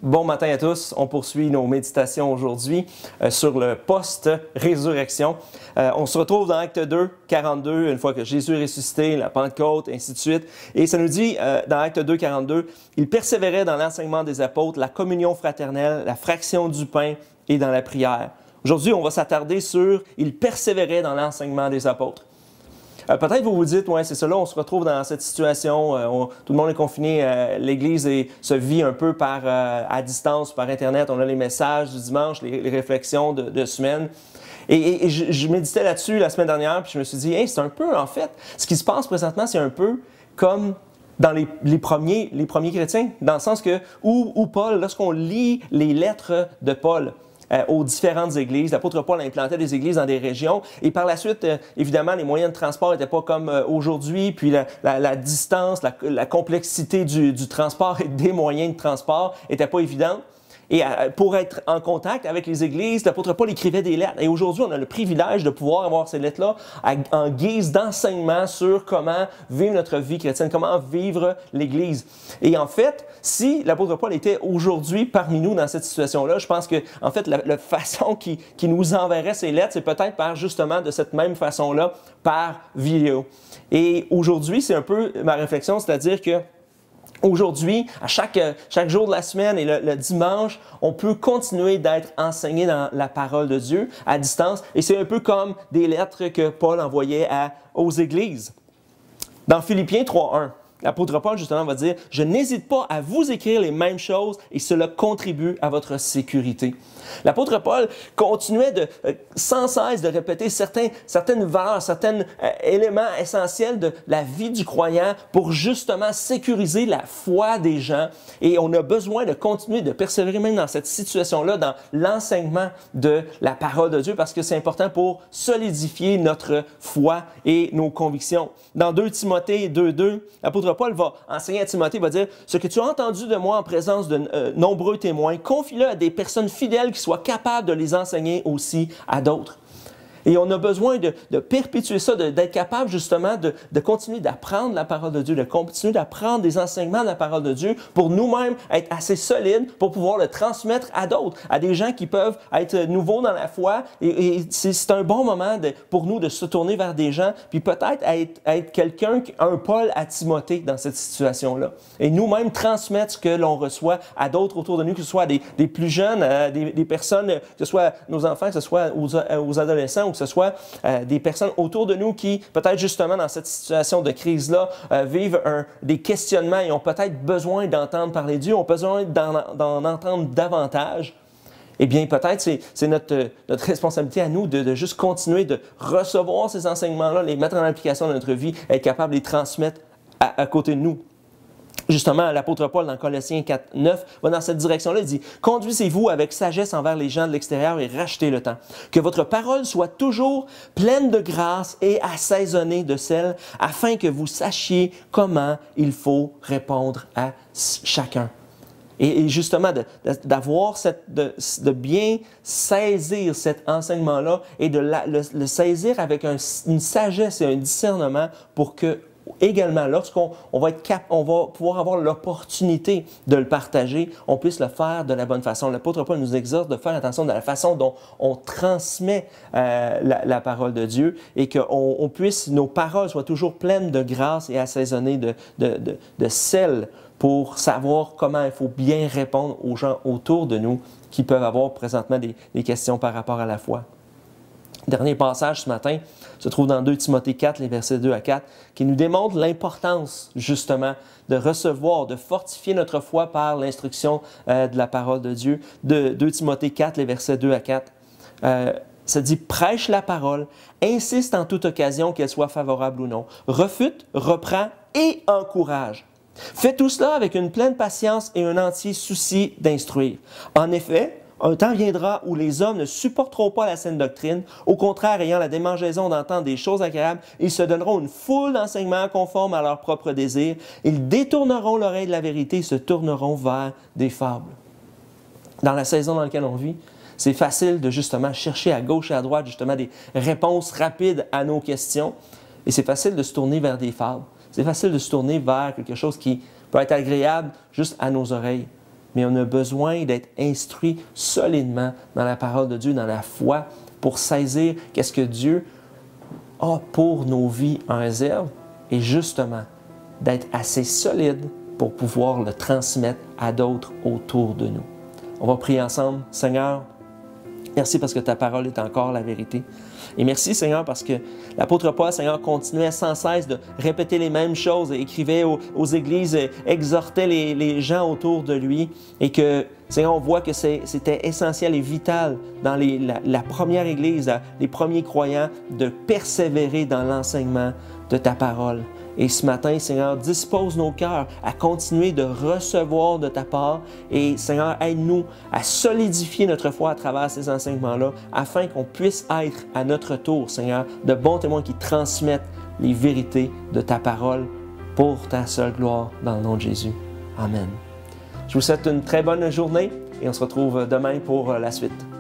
Bon matin à tous. On poursuit nos méditations aujourd'hui sur le post-résurrection. On se retrouve dans Acte 2, 42, une fois que Jésus est ressuscité, la Pentecôte, ainsi de suite. Et ça nous dit dans Acte 2, 42, « Il persévérait dans l'enseignement des apôtres, la communion fraternelle, la fraction du pain et dans la prière. » Aujourd'hui, on va s'attarder sur « Il persévérait dans l'enseignement des apôtres ». Peut-être vous vous dites, ouais, c'est ça, là, on se retrouve dans cette situation, tout le monde est confiné, l'Église se vit un peu à distance, par Internet, on a les messages du dimanche, les réflexions de semaine. Et je méditais là-dessus la semaine dernière, puis je me suis dit, hey, c'est un peu, en fait, ce qui se passe présentement, c'est un peu comme dans les premiers chrétiens, dans le sens que, où Paul, lorsqu'on lit les lettres de Paul, aux différentes églises. L'apôtre Paul implantait des églises dans des régions. Et par la suite, évidemment, les moyens de transport n'étaient pas comme aujourd'hui. Puis la distance, la complexité du transport et des moyens de transport n'était pas évidente. Et pour être en contact avec les églises, l'apôtre Paul écrivait des lettres. Et aujourd'hui, on a le privilège de pouvoir avoir ces lettres-là en guise d'enseignement sur comment vivre notre vie chrétienne, comment vivre l'Église. Et en fait, si l'apôtre Paul était aujourd'hui parmi nous dans cette situation-là, je pense que, en fait, la façon qui nous enverrait ces lettres, c'est peut-être justement de cette même façon-là, par vidéo. Et aujourd'hui, c'est un peu ma réflexion, c'est-à-dire que aujourd'hui, à chaque jour de la semaine et le dimanche, on peut continuer d'être enseigné dans la parole de Dieu à distance. Et c'est un peu comme des lettres que Paul envoyait aux églises. Dans Philippiens 3.1, l'apôtre Paul, justement, va dire « Je n'hésite pas à vous écrire les mêmes choses et cela contribue à votre sécurité. » L'apôtre Paul continuait sans cesse de répéter certaines valeurs, certains éléments essentiels de la vie du croyant pour justement sécuriser la foi des gens. Et on a besoin de continuer de persévérer même dans cette situation-là, dans l'enseignement de la parole de Dieu, parce que c'est important pour solidifier notre foi et nos convictions. Dans 2 Timothée 2.2, l'apôtre Paul va enseigner à Timothée, va dire « Ce que tu as entendu de moi en présence de nombreux témoins, confie-le à des personnes fidèles qui soient capables de les enseigner aussi à d'autres. » Et on a besoin de perpétuer ça, d'être capable justement de continuer d'apprendre la parole de Dieu, de continuer d'apprendre des enseignements de la parole de Dieu pour nous-mêmes être assez solides pour pouvoir le transmettre à d'autres, à des gens qui peuvent être nouveaux dans la foi. Et c'est un bon moment pour nous de se tourner vers des gens, puis peut-être être quelqu'un, un Paul à Timothée dans cette situation-là. Et nous-mêmes transmettre ce que l'on reçoit à d'autres autour de nous, que ce soit des plus jeunes, des personnes, que ce soit nos enfants, que ce soit aux adolescents, que ce soit des personnes autour de nous qui, peut-être justement dans cette situation de crise-là, vivent des questionnements et ont peut-être besoin d'entendre parler de Dieu, ont besoin d'en entendre davantage. Eh bien, peut-être c'est notre responsabilité à nous de juste continuer de recevoir ces enseignements-là, les mettre en application dans notre vie, être capable de les transmettre à côté de nous. Justement, l'apôtre Paul, dans Colossiens 4.9, va dans cette direction-là, il dit « Conduisez-vous avec sagesse envers les gens de l'extérieur et rachetez le temps. Que votre parole soit toujours pleine de grâce et assaisonnée de sel, afin que vous sachiez comment il faut répondre à chacun. » Et justement, de bien saisir cet enseignement-là et de le saisir avec une sagesse et un discernement pour que également, lorsqu'on va pouvoir avoir l'opportunité de le partager, on puisse le faire de la bonne façon. L'apôtre Paul nous exhorte de faire attention de la façon dont on transmet la parole de Dieu et que nos paroles soient toujours pleines de grâce et assaisonnées de sel pour savoir comment il faut bien répondre aux gens autour de nous qui peuvent avoir présentement des questions par rapport à la foi. Dernier passage ce matin se trouve dans 2 Timothée 4, les versets 2 à 4, qui nous démontre l'importance justement de recevoir, de fortifier notre foi par l'instruction de la parole de Dieu. De 2 Timothée 4, les versets 2 à 4, ça dit « Prêche la parole, insiste en toute occasion qu'elle soit favorable ou non, refute, reprend et encourage. Fais tout cela avec une pleine patience et un entier souci d'instruire. En effet, un temps viendra où les hommes ne supporteront pas la saine doctrine. Au contraire, ayant la démangeaison d'entendre des choses agréables, ils se donneront une foule d'enseignements conformes à leurs propres désirs. Ils détourneront l'oreille de la vérité et se tourneront vers des fables. » Dans la saison dans laquelle on vit, c'est facile de justement chercher à gauche et à droite justement des réponses rapides à nos questions. Et c'est facile de se tourner vers des fables. C'est facile de se tourner vers quelque chose qui peut être agréable juste à nos oreilles. mais on a besoin d'être instruit solidement dans la parole de Dieu, dans la foi, pour saisir qu'est-ce que Dieu a pour nos vies en réserve et justement d'être assez solide pour pouvoir le transmettre à d'autres autour de nous. On va prier ensemble. Seigneur, merci parce que ta parole est encore la vérité. Et merci, Seigneur, parce que l'apôtre Paul, Seigneur, continuait sans cesse de répéter les mêmes choses, écrivait aux églises, exhortait les gens autour de lui. Et que, Seigneur, on voit que c'était essentiel et vital dans la première église, les premiers croyants, de persévérer dans l'enseignement de ta parole. Et ce matin, Seigneur, dispose nos cœurs à continuer de recevoir de ta part. Et Seigneur, aide-nous à solidifier notre foi à travers ces enseignements-là, afin qu'on puisse être à notre tour, Seigneur, de bons témoins qui transmettent les vérités de ta parole pour ta seule gloire, dans le nom de Jésus. Amen. Je vous souhaite une très bonne journée et on se retrouve demain pour la suite.